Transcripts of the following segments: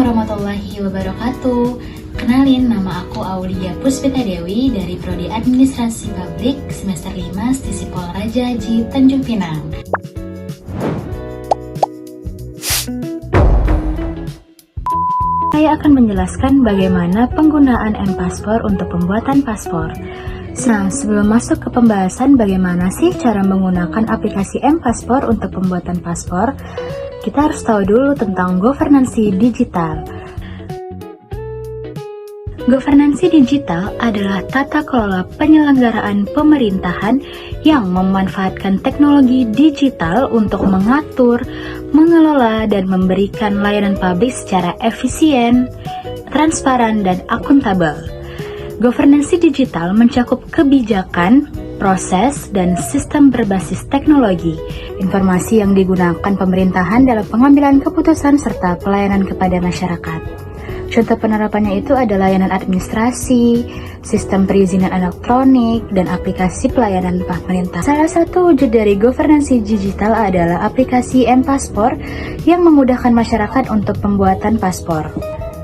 warahmatullahi wabarakatuh. Kenalin, nama aku Aulia Puspita Dewi dari Prodi Administrasi Publik semester 5 Stisipol Raja Haji Tanjung Pinang. Saya akan menjelaskan bagaimana penggunaan M-Paspor untuk pembuatan paspor. Nah, sebelum masuk ke pembahasan bagaimana sih cara menggunakan aplikasi M-Paspor untuk pembuatan paspor, kita harus tahu dulu tentang governansi digital. Governansi digital adalah tata kelola penyelenggaraan pemerintahan yang memanfaatkan teknologi digital untuk mengatur, mengelola, dan memberikan layanan publik secara efisien, transparan, dan akuntabel. Governansi digital mencakup kebijakan, proses, dan sistem berbasis teknologi, informasi yang digunakan pemerintahan dalam pengambilan keputusan serta pelayanan kepada masyarakat. Contoh penerapannya itu ada layanan administrasi, sistem perizinan elektronik, dan aplikasi pelayanan pemerintah. Salah satu wujud dari governansi digital adalah aplikasi M-Paspor yang memudahkan masyarakat untuk pembuatan paspor.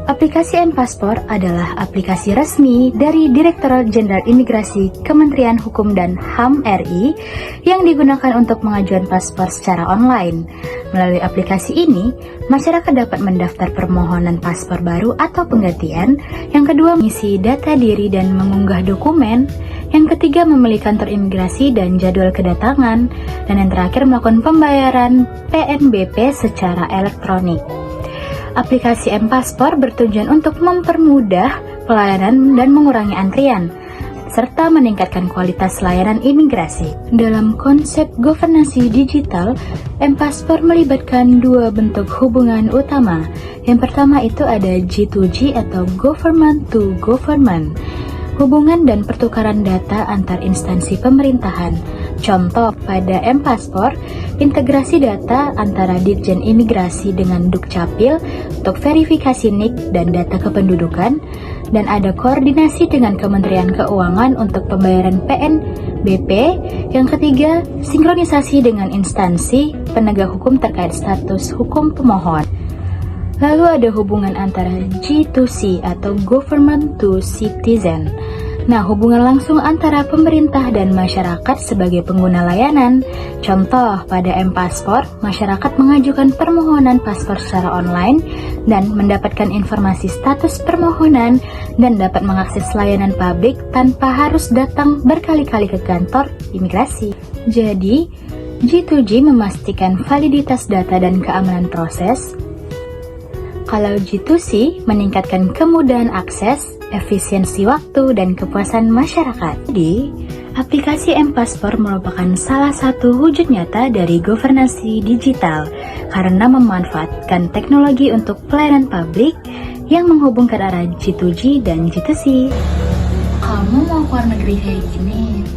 Aplikasi M-Paspor adalah aplikasi resmi dari Direktorat Jenderal Imigrasi Kementerian Hukum dan HAM RI yang digunakan untuk mengajukan paspor secara online. Melalui aplikasi ini, masyarakat dapat mendaftar permohonan paspor baru atau penggantian. Yang kedua, mengisi data diri dan mengunggah dokumen. Yang ketiga, memilih kantor imigrasi dan jadwal kedatangan. Dan yang terakhir, melakukan pembayaran PNBP secara elektronik. Aplikasi M-Paspor bertujuan untuk mempermudah pelayanan dan mengurangi antrian, serta meningkatkan kualitas layanan imigrasi. Dalam konsep governansi digital, M-Paspor melibatkan dua bentuk hubungan utama. Yang pertama itu ada G2G atau Government to Government, hubungan dan pertukaran data antar instansi pemerintahan. Contoh, pada M-Paspor, integrasi data antara Ditjen Imigrasi dengan Dukcapil untuk verifikasi NIK dan data kependudukan, dan ada koordinasi dengan Kementerian Keuangan untuk pembayaran PNBP. Yang ketiga, sinkronisasi dengan instansi penegak hukum terkait status hukum pemohon. Lalu ada hubungan antara G2C atau Government to Citizen. Nah, hubungan langsung antara pemerintah dan masyarakat sebagai pengguna layanan. Contoh, pada M-Paspor, masyarakat mengajukan permohonan paspor secara online dan mendapatkan informasi status permohonan dan dapat mengakses layanan publik tanpa harus datang berkali-kali ke kantor imigrasi. Jadi, G2G memastikan validitas data dan keamanan proses. Kalau G2C meningkatkan kemudahan akses, efisiensi waktu, dan kepuasan masyarakat. Jadi, aplikasi M-Paspor merupakan salah satu wujud nyata dari governansi digital karena memanfaatkan teknologi untuk pelayanan publik yang menghubungkan arah G2G dan G2C. Kamu mau keluar negeri kayak gini,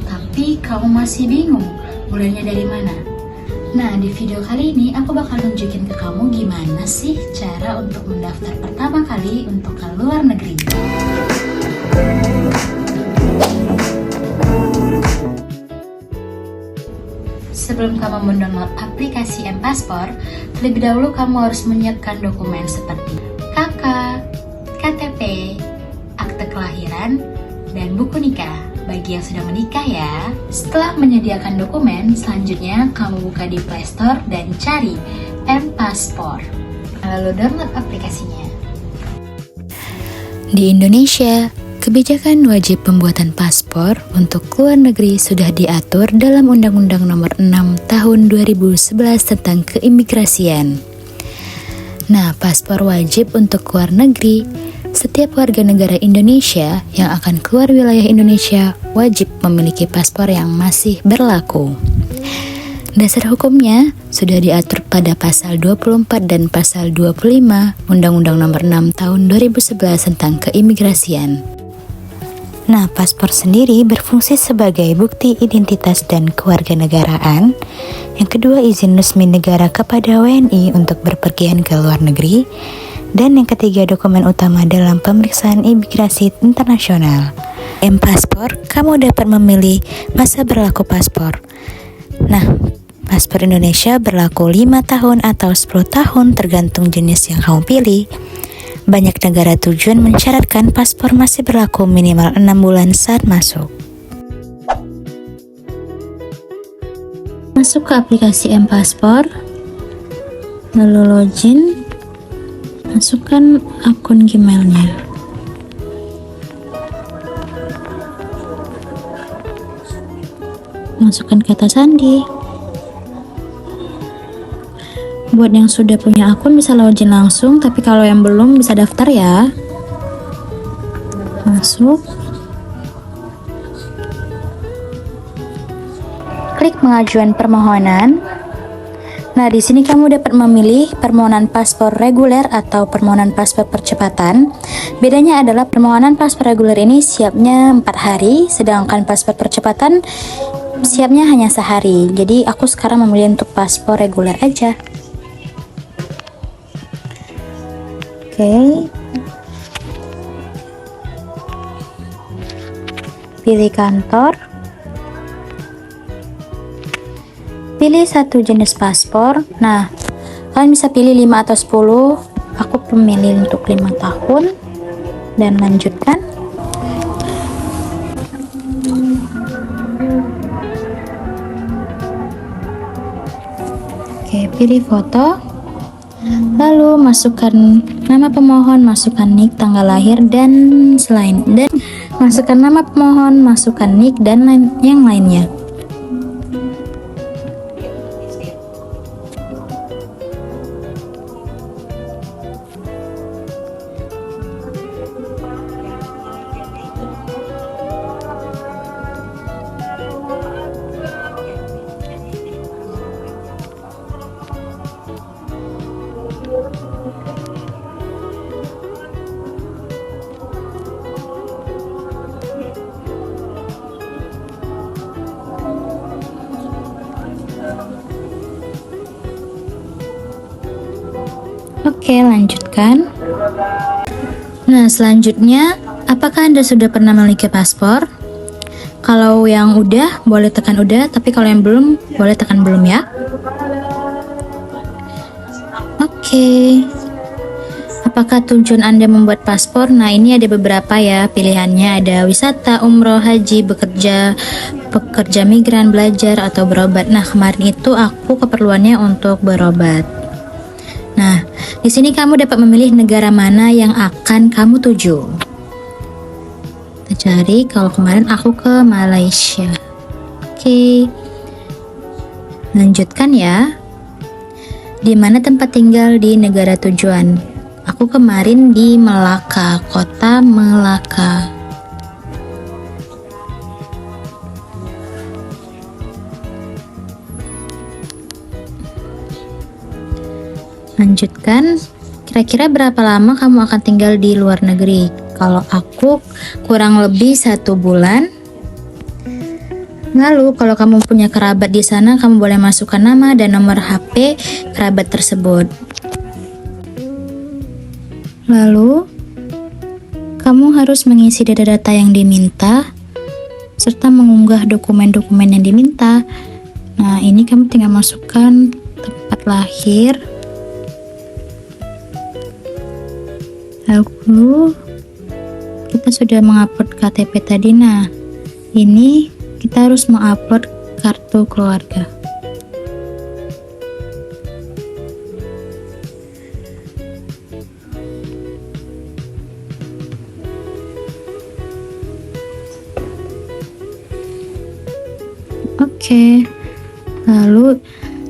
tapi kamu masih bingung mulainya dari mana? Nah, di video kali ini aku bakal nunjukin ke kamu gimana sih cara untuk mendaftar pertama kali untuk ke luar negeri. Sebelum kamu mendownload aplikasi M-Paspor, terlebih dahulu kamu harus menyiapkan dokumen seperti KK, KTP, akte kelahiran, dan buku nikah bagi yang sudah menikah ya. Setelah menyediakan dokumen, selanjutnya kamu buka di Play Store dan cari M-Paspor. Lalu download aplikasinya. Di Indonesia, kebijakan wajib pembuatan paspor untuk luar negeri sudah diatur dalam Undang-Undang Nomor 6 Tahun 2011 tentang keimigrasian. Nah, paspor wajib untuk luar negeri. Setiap warga negara Indonesia yang akan keluar wilayah Indonesia wajib memiliki paspor yang masih berlaku. Dasar hukumnya sudah diatur pada pasal 24 dan pasal 25 Undang-Undang Nomor 6 Tahun 2011 tentang keimigrasian. Nah, paspor sendiri berfungsi sebagai bukti identitas dan kewarganegaraan. Yang kedua, izin resmi negara kepada WNI untuk berpergian ke luar negeri. Dan yang ketiga, dokumen utama dalam pemeriksaan imigrasi internasional. M-Paspor, kamu dapat memilih masa berlaku paspor. Nah, Paspor Indonesia berlaku 5 tahun atau 10 tahun tergantung jenis yang kamu pilih. Banyak negara tujuan mensyaratkan paspor masih berlaku minimal 6 bulan saat masuk. Masuk ke aplikasi M-Paspor, lalu login, masukkan akun Gmailnya. Masukkan kata sandi. Buat yang sudah punya akun bisa login langsung, tapi kalau yang belum bisa daftar ya. Masuk. Klik pengajuan permohonan. Nah, di sini kamu dapat memilih permohonan paspor reguler atau permohonan paspor percepatan. Bedanya adalah permohonan paspor reguler ini siapnya 4 hari, sedangkan paspor percepatan siapnya hanya sehari. Jadi aku sekarang memilih untuk paspor reguler aja. Oke. Pilih kantor. Pilih satu jenis paspor. Nah, kalian bisa pilih 5 atau 10. Aku memilih untuk 5 tahun dan lanjutkan. Oke, pilih foto. Lalu masukkan nama pemohon, masukkan nik, tanggal lahir dan masukkan nama pemohon, masukkan nik dan yang lainnya. Oke, lanjutkan. Nah, selanjutnya, apakah Anda sudah pernah memiliki paspor? Kalau yang udah, boleh tekan udah, tapi kalau yang belum, boleh tekan belum ya. Oke. Apakah tujuan Anda membuat paspor? Nah, ini ada beberapa ya pilihannya. Ada wisata, umroh, haji, bekerja, pekerja migran, belajar, atau berobat. Nah, kemarin itu aku keperluannya untuk berobat. Nah, di sini kamu dapat memilih negara mana yang akan kamu tuju. Kita cari, kalau kemarin aku ke Malaysia. Oke. Lanjutkan ya. Di mana tempat tinggal di negara tujuan? Aku kemarin di Melaka, kota Melaka. Lanjutkan, kira-kira berapa lama kamu akan tinggal di luar negeri? Kalau aku kurang lebih 1 bulan. Lalu kalau kamu punya kerabat di sana, kamu boleh masukkan nama dan nomor HP kerabat tersebut. Lalu kamu harus mengisi data-data yang diminta serta mengunggah dokumen-dokumen yang diminta. Nah, ini kamu tinggal masukkan tempat lahir. Lalu kita sudah mengupload KTP tadi. Nah, ini kita harus mengupload kartu keluarga. Oke. Lalu,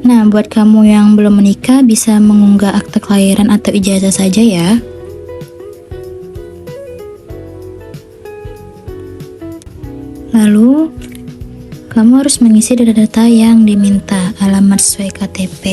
nah, buat kamu yang belum menikah bisa mengunggah akte kelahiran atau ijazah saja ya. Lalu, kamu harus mengisi data-data yang diminta, alamat sesuai KTP.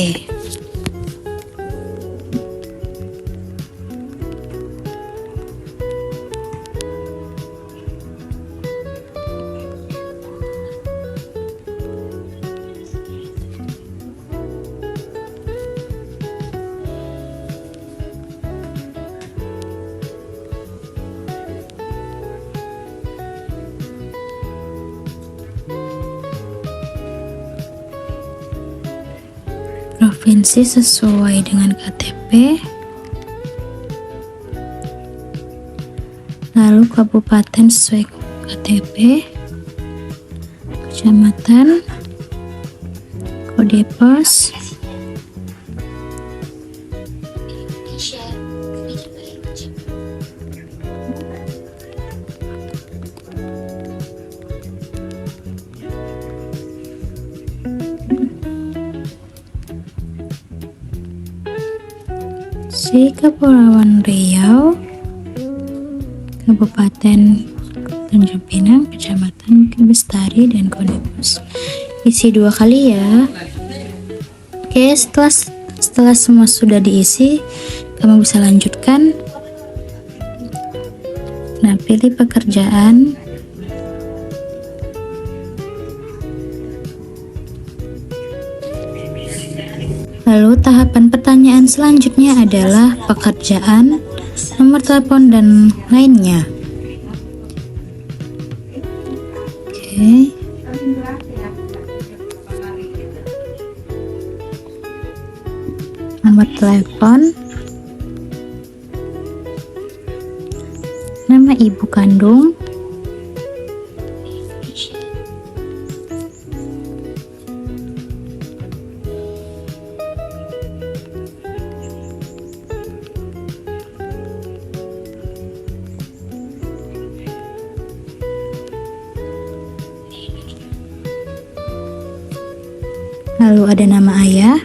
provinsi sesuai dengan KTP, lalu kabupaten sesuai KTP, kecamatan, kode pos, si Kepulauan Riau, Kabupaten Tanjung Pinang, Kecamatan Bestari, dan kode pos. Isi 2 kali ya. Oke, setelah semua sudah diisi, kamu bisa lanjutkan. Nah, pilih pekerjaan. Lalu tahapan pertanyaan selanjutnya adalah pekerjaan, nomor telepon, dan lainnya. Oke. Nomor telepon, nama ibu kandung, lalu ada nama ayah,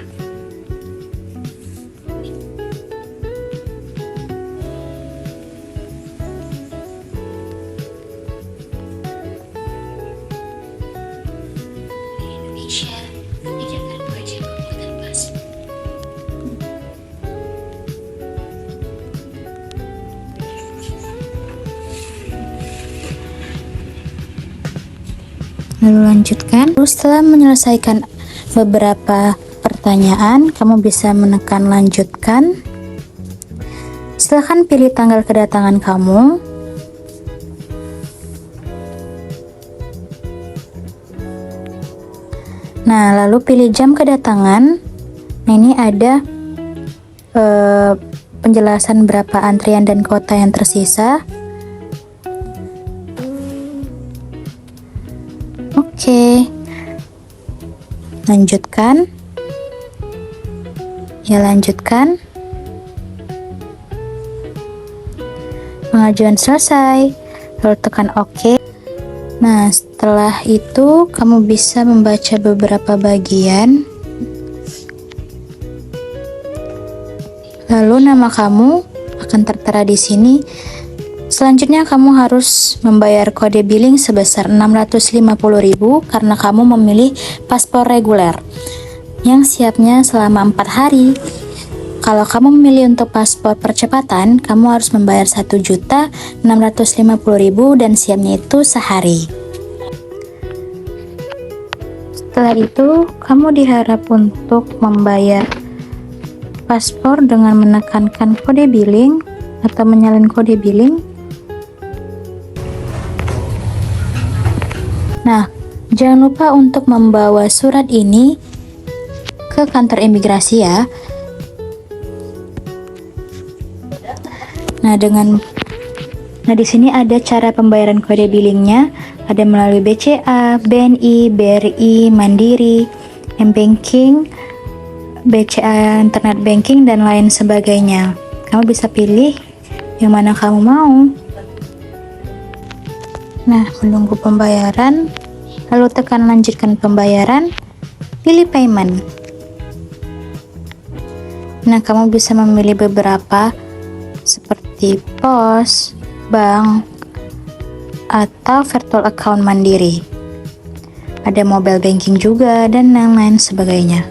lalu lanjutkan. Lalu setelah menyelesaikan beberapa pertanyaan, kamu bisa menekan lanjutkan. Silahkan pilih tanggal kedatangan kamu. Nah, lalu pilih jam kedatangan. Nah, ini ada penjelasan berapa antrian dan kuota yang tersisa. Oke. Lanjutkan. Ya, lanjutkan. Pengajuan selesai. Lalu tekan OK. Nah, setelah itu kamu bisa membaca beberapa bagian. Lalu nama kamu akan tertera di sini. Selanjutnya kamu harus membayar kode billing sebesar 650.000 karena kamu memilih paspor reguler yang siapnya selama 4 hari. Kalau kamu memilih untuk paspor percepatan, kamu harus membayar 1.650.000 dan siapnya itu sehari. Setelah itu, kamu diharap untuk membayar paspor dengan menekankan kode billing atau menyalin kode billing. Nah, jangan lupa untuk membawa surat ini ke kantor imigrasi ya. Nah, di sini ada cara pembayaran kode billingnya. Ada melalui BCA, BNI, BRI, Mandiri, M-Banking, BCA Internet Banking, dan lain sebagainya. Kamu bisa pilih yang mana kamu mau. Nah, menunggu pembayaran, lalu tekan lanjutkan pembayaran, pilih payment. Nah, kamu bisa memilih beberapa seperti pos, bank, atau virtual account Mandiri. Ada mobile banking juga dan lain-lain sebagainya.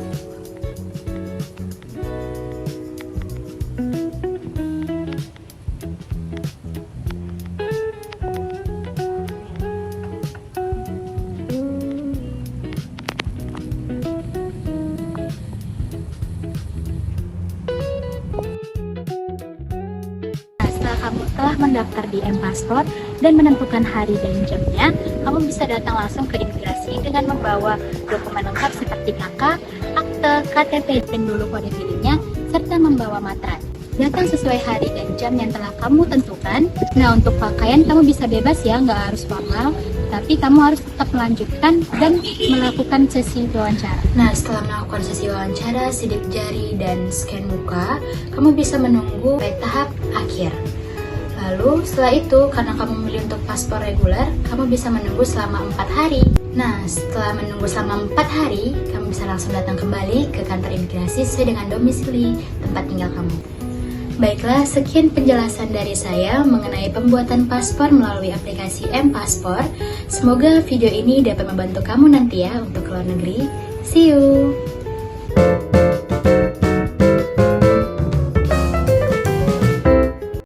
Kamu telah mendaftar di M-Passport dan menentukan hari dan jamnya, kamu bisa datang langsung ke imigrasi dengan membawa dokumen lengkap seperti KK, akta akte KTP dan dulu kode pilihnya, serta membawa materai. Datang sesuai hari dan jam yang telah kamu tentukan. Nah, untuk pakaian kamu bisa bebas ya, nggak harus formal, tapi kamu harus tetap melanjutkan dan melakukan sesi wawancara. Nah, setelah melakukan sesi wawancara, sidik jari, dan scan muka, kamu bisa menunggu sampai tahap akhir. Lalu setelah itu, karena kamu memilih untuk paspor reguler, kamu bisa menunggu selama 4 hari. Nah, setelah menunggu selama 4 hari, kamu bisa langsung datang kembali ke kantor imigrasi sesuai dengan domisili tempat tinggal kamu. Baiklah, sekian penjelasan dari saya mengenai pembuatan paspor melalui aplikasi M-Paspor. Semoga video ini dapat membantu kamu nanti ya untuk ke luar negeri. See you!